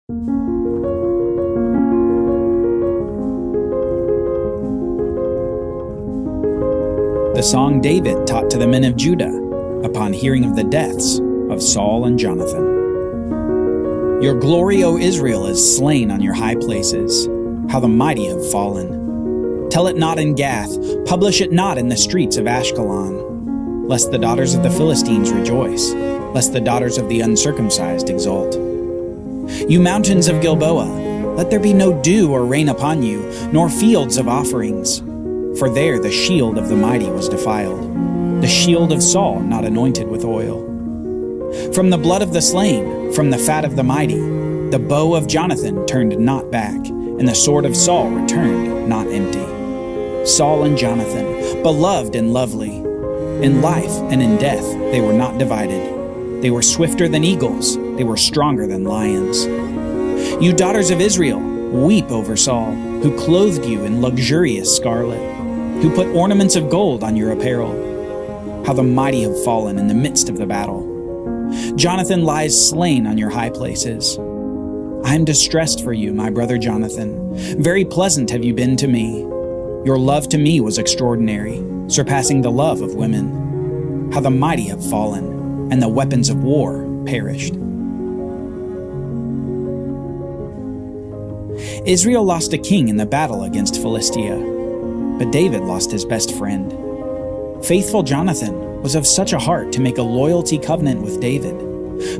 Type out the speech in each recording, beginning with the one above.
The song David taught to the men of Judah upon hearing of the deaths of Saul and Jonathan. Your glory, O Israel, is slain on your high places. How the mighty have fallen. Tell it not in Gath, publish it not in the streets of Ashkelon, lest the daughters of the Philistines rejoice, lest the daughters of the uncircumcised exult. You mountains of Gilboa, let there be no dew or rain upon you, nor fields of offerings. For there the shield of the mighty was defiled, the shield of Saul not anointed with oil. From the blood of the slain, from the fat of the mighty, the bow of Jonathan turned not back, and the sword of Saul returned not empty. Saul and Jonathan, beloved and lovely, in life and in death they were not divided. They were swifter than eagles, they were stronger than lions. You daughters of Israel, weep over Saul, who clothed you in luxurious scarlet, who put ornaments of gold on your apparel. How the mighty have fallen in the midst of the battle. Jonathan lies slain on your high places. I am distressed for you, my brother Jonathan. Very pleasant have you been to me. Your love to me was extraordinary, surpassing the love of women. How the mighty have fallen, and the weapons of war perished. Israel lost a king in the battle against Philistia, but David lost his best friend. Faithful Jonathan was of such a heart to make a loyalty covenant with David,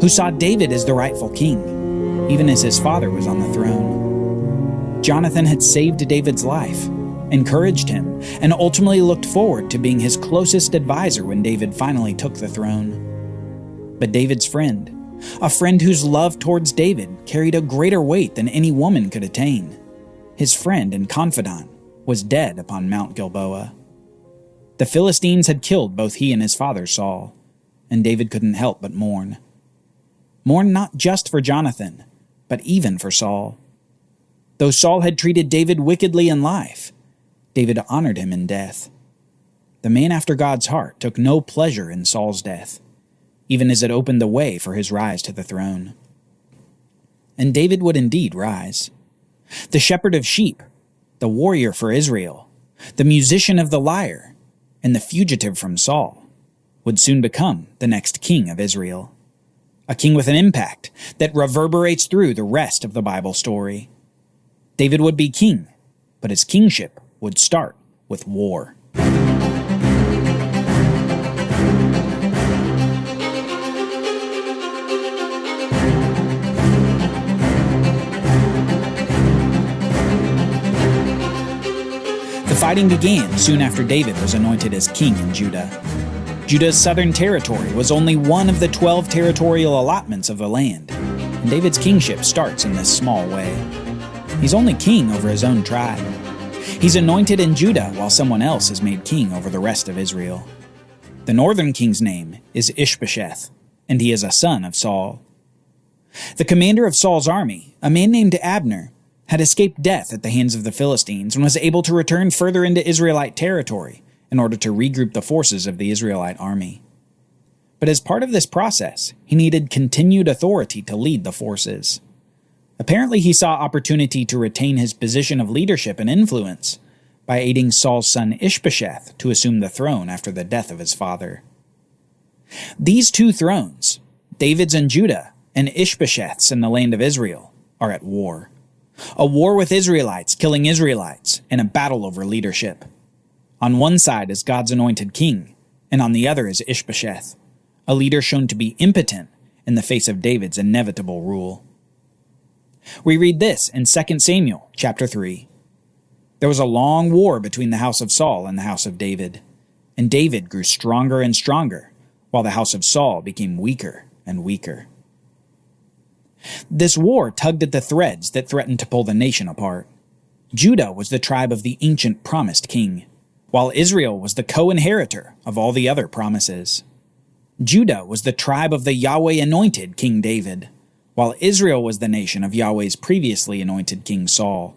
who saw David as the rightful king, even as his father was on the throne. Jonathan had saved David's life, encouraged him, and ultimately looked forward to being his closest advisor when David finally took the throne. But David's friend, a friend whose love towards David carried a greater weight than any woman could attain, his friend and confidant, was dead upon Mount Gilboa. The Philistines had killed both he and his father Saul, and David couldn't help but mourn. Mourn not just for Jonathan, but even for Saul. Though Saul had treated David wickedly in life, David honored him in death. The man after God's heart took no pleasure in Saul's death, even as it opened the way for his rise to the throne. And David would indeed rise. The shepherd of sheep, the warrior for Israel, the musician of the lyre, and the fugitive from Saul, would soon become the next king of Israel. A king with an impact that reverberates through the rest of the Bible story. David would be king, but his kingship would start with war. The fighting began soon after David was anointed as king in Judah. Judah's southern territory was only one of the 12 territorial allotments of the land, and David's kingship starts in this small way. He's only king over his own tribe. He's anointed in Judah while someone else is made king over the rest of Israel. The northern king's name is Ishbosheth, and he is a son of Saul. The commander of Saul's army, a man named Abner, had escaped death at the hands of the Philistines and was able to return further into Israelite territory in order to regroup the forces of the Israelite army. But as part of this process, he needed continued authority to lead the forces. Apparently, he saw opportunity to retain his position of leadership and influence by aiding Saul's son Ishbosheth to assume the throne after the death of his father. These two thrones, David's in Judah and Ishbosheth's in the land of Israel, are at war. A war with Israelites killing Israelites and a battle over leadership. On one side is God's anointed king, and on the other is Ishbosheth, a leader shown to be impotent in the face of David's inevitable rule. We read this in 2 Samuel chapter 3. There was a long war between the house of Saul and the house of David, and David grew stronger and stronger, while the house of Saul became weaker and weaker. This war tugged at the threads that threatened to pull the nation apart. Judah was the tribe of the ancient promised king, while Israel was the co-inheritor of all the other promises. Judah was the tribe of the Yahweh-anointed King David, while Israel was the nation of Yahweh's previously anointed King Saul.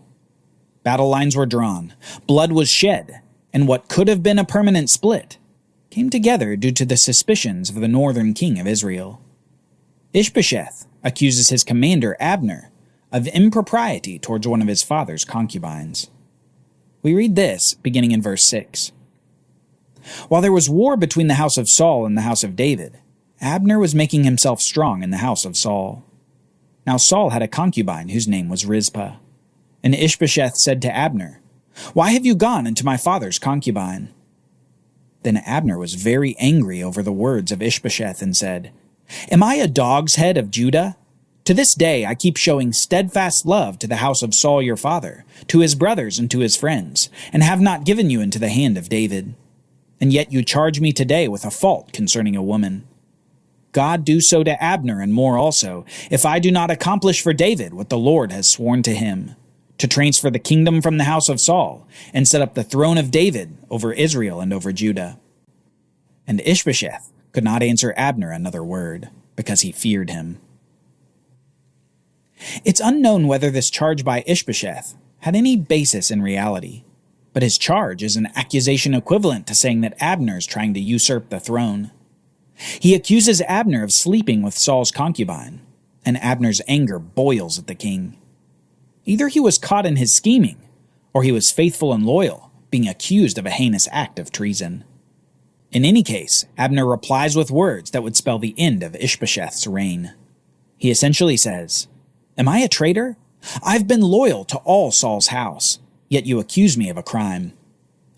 Battle lines were drawn, blood was shed, and what could have been a permanent split came together due to the suspicions of the northern king of Israel. Ishbosheth accuses his commander Abner of impropriety towards one of his father's concubines. We read this, beginning in verse 6. While there was war between the house of Saul and the house of David, Abner was making himself strong in the house of Saul. Now Saul had a concubine whose name was Rizpah. And Ishbosheth said to Abner, "Why have you gone into my father's concubine?" Then Abner was very angry over the words of Ishbosheth and said, "Am I a dog's head of Judah? To this day I keep showing steadfast love to the house of Saul your father, to his brothers and to his friends, and have not given you into the hand of David. And yet you charge me today with a fault concerning a woman. God do so to Abner and more also, if I do not accomplish for David what the Lord has sworn to him, to transfer the kingdom from the house of Saul, and set up the throne of David over Israel and over Judah." And Ishbosheth could not answer Abner another word, because he feared him. It's unknown whether this charge by Ishbosheth had any basis in reality, but his charge is an accusation equivalent to saying that Abner is trying to usurp the throne. He accuses Abner of sleeping with Saul's concubine, and Abner's anger boils at the king. Either he was caught in his scheming, or he was faithful and loyal, being accused of a heinous act of treason. In any case, Abner replies with words that would spell the end of Ishbosheth's reign. He essentially says, "Am I a traitor? I've been loyal to all Saul's house, yet you accuse me of a crime.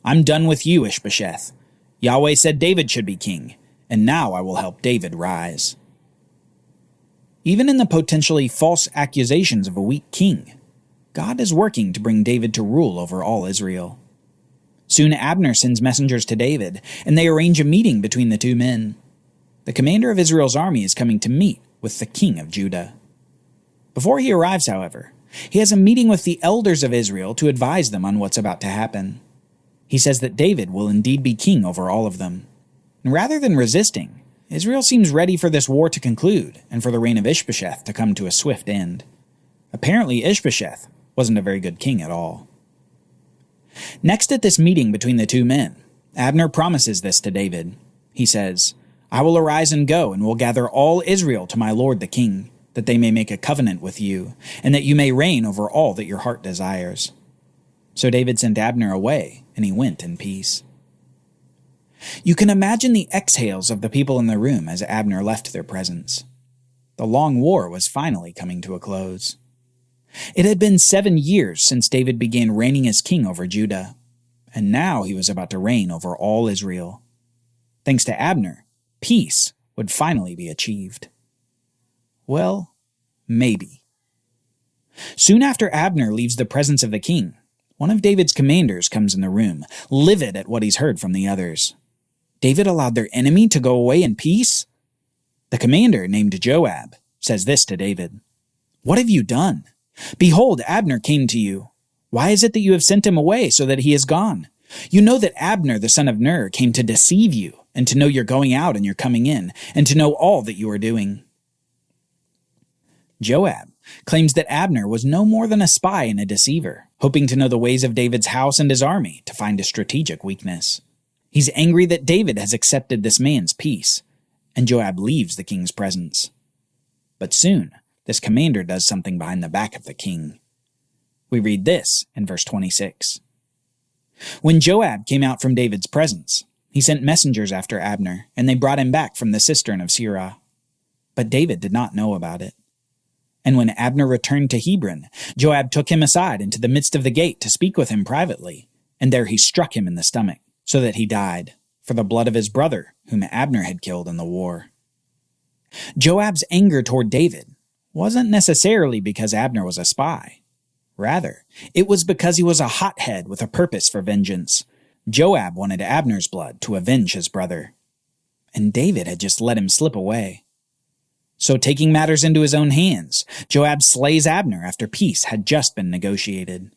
I'm done with you, Ishbosheth. Yahweh said David should be king, and now I will help David rise." Even in the potentially false accusations of a weak king, God is working to bring David to rule over all Israel. Soon Abner sends messengers to David, and they arrange a meeting between the two men. The commander of Israel's army is coming to meet with the king of Judah. Before he arrives, however, he has a meeting with the elders of Israel to advise them on what's about to happen. He says that David will indeed be king over all of them. And rather than resisting, Israel seems ready for this war to conclude and for the reign of Ishbosheth to come to a swift end. Apparently, Ishbosheth wasn't a very good king at all. Next at this meeting between the two men, Abner promises this to David. He says, "I will arise and go, and will gather all Israel to my lord the king, that they may make a covenant with you, and that you may reign over all that your heart desires." So David sent Abner away, and he went in peace. You can imagine the exhales of the people in the room as Abner left their presence. The long war was finally coming to a close. It had been 7 years since David began reigning as king over Judah, and now he was about to reign over all Israel. Thanks to Abner, peace would finally be achieved. Well, maybe. Soon after Abner leaves the presence of the king, one of David's commanders comes in the room, livid at what he's heard from the others. David allowed their enemy to go away in peace? The commander, named Joab, says this to David, "What have you done? Behold, Abner came to you. Why is it that you have sent him away so that he is gone? You know that Abner the son of Ner came to deceive you, and to know your going out and your coming in, and to know all that you are doing." Joab claims that Abner was no more than a spy and a deceiver, hoping to know the ways of David's house and his army to find a strategic weakness. He's angry that David has accepted this man's peace, and Joab leaves the king's presence. But soon, this commander does something behind the back of the king. We read this in verse 26. When Joab came out from David's presence, he sent messengers after Abner, and they brought him back from the cistern of Sirah. But David did not know about it. And when Abner returned to Hebron, Joab took him aside into the midst of the gate to speak with him privately, and there he struck him in the stomach, so that he died, for the blood of his brother, whom Abner had killed in the war. Joab's anger toward David wasn't necessarily because Abner was a spy. Rather, it was because he was a hothead with a purpose for vengeance. Joab wanted Abner's blood to avenge his brother. And David had just let him slip away. So taking matters into his own hands, Joab slays Abner after peace had just been negotiated.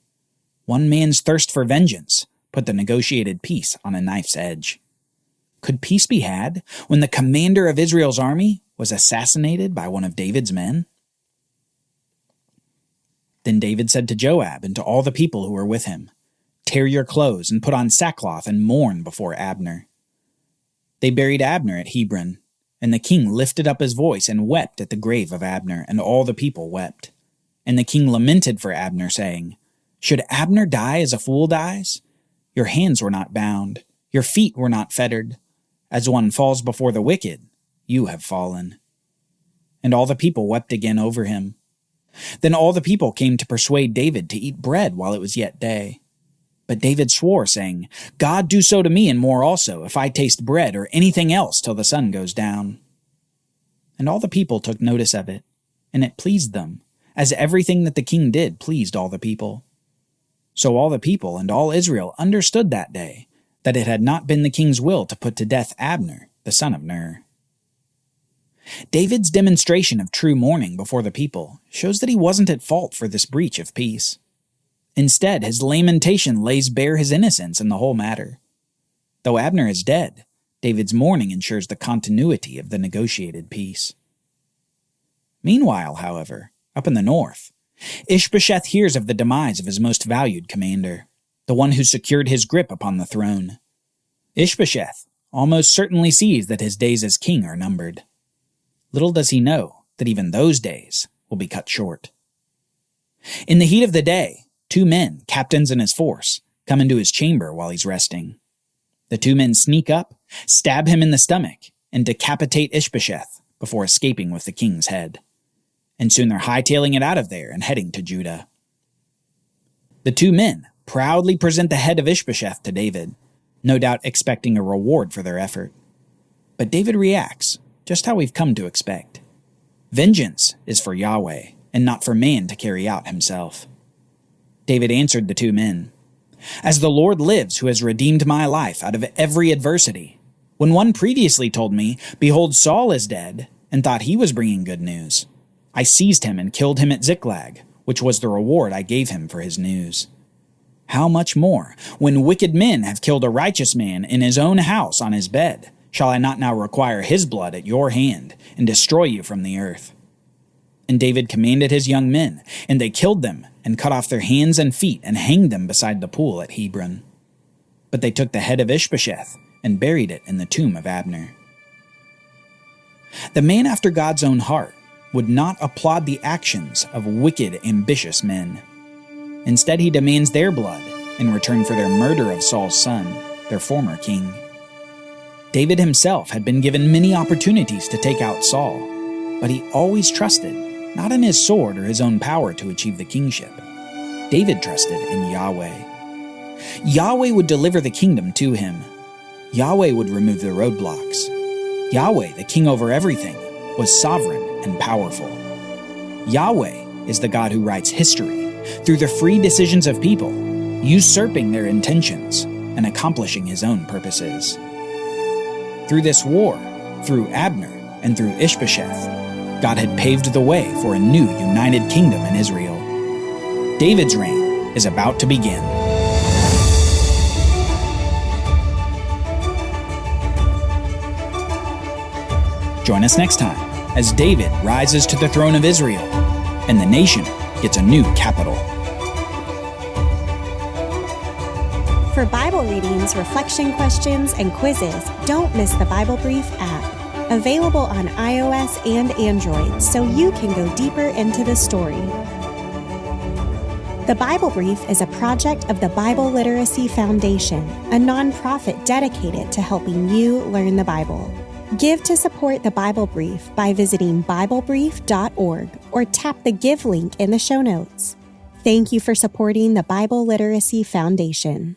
One man's thirst for vengeance put the negotiated peace on a knife's edge. Could peace be had when the commander of Israel's army was assassinated by one of David's men? Then David said to Joab and to all the people who were with him, "Tear your clothes and put on sackcloth and mourn before Abner." They buried Abner at Hebron, and the king lifted up his voice and wept at the grave of Abner, and all the people wept. And the king lamented for Abner, saying, "Should Abner die as a fool dies? Your hands were not bound, your feet were not fettered. As one falls before the wicked, you have fallen." And all the people wept again over him. Then all the people came to persuade David to eat bread while it was yet day. But David swore, saying, "God do so to me and more also, if I taste bread or anything else till the sun goes down." And all the people took notice of it, and it pleased them, as everything that the king did pleased all the people. So all the people and all Israel understood that day that it had not been the king's will to put to death Abner, the son of Ner. David's demonstration of true mourning before the people shows that he wasn't at fault for this breach of peace. Instead, his lamentation lays bare his innocence in the whole matter. Though Abner is dead, David's mourning ensures the continuity of the negotiated peace. Meanwhile, however, up in the north, Ishbosheth hears of the demise of his most valued commander, the one who secured his grip upon the throne. Ishbosheth almost certainly sees that his days as king are numbered. Little does he know that even those days will be cut short. In the heat of the day, 2 men, captains in his force, come into his chamber while he's resting. The 2 men sneak up, stab him in the stomach, and decapitate Ishbosheth before escaping with the king's head. And soon they're hightailing it out of there and heading to Judah. The 2 men proudly present the head of Ishbosheth to David, no doubt expecting a reward for their effort. But David reacts just how we've come to expect. Vengeance is for Yahweh, and not for man to carry out himself. David answered the 2 men, "As the Lord lives, who has redeemed my life out of every adversity, when one previously told me, 'Behold, Saul is dead,' and thought he was bringing good news, I seized him and killed him at Ziklag, which was the reward I gave him for his news. How much more, when wicked men have killed a righteous man in his own house on his bed, shall I not now require his blood at your hand and destroy you from the earth?" And David commanded his young men, and they killed them and cut off their hands and feet and hanged them beside the pool at Hebron. But they took the head of Ishbosheth and buried it in the tomb of Abner. The man after God's own heart would not applaud the actions of wicked, ambitious men. Instead, he demands their blood in return for their murder of Saul's son, their former king. David himself had been given many opportunities to take out Saul, but he always trusted, not in his sword or his own power to achieve the kingship. David trusted in Yahweh. Yahweh would deliver the kingdom to him. Yahweh would remove the roadblocks. Yahweh, the king over everything, was sovereign and powerful. Yahweh is the God who writes history through the free decisions of people, usurping their intentions and accomplishing his own purposes. Through this war, through Abner, and through Ishbosheth, God had paved the way for a new united kingdom in Israel. David's reign is about to begin. Join us next time as David rises to the throne of Israel and the nation gets a new capital. For Bible readings, reflection questions, and quizzes, don't miss the Bible Brief app. Available on iOS and Android, so you can go deeper into the story. The Bible Brief is a project of the Bible Literacy Foundation, a nonprofit dedicated to helping you learn the Bible. Give to support the Bible Brief by visiting BibleBrief.org or tap the Give link in the show notes. Thank you for supporting the Bible Literacy Foundation.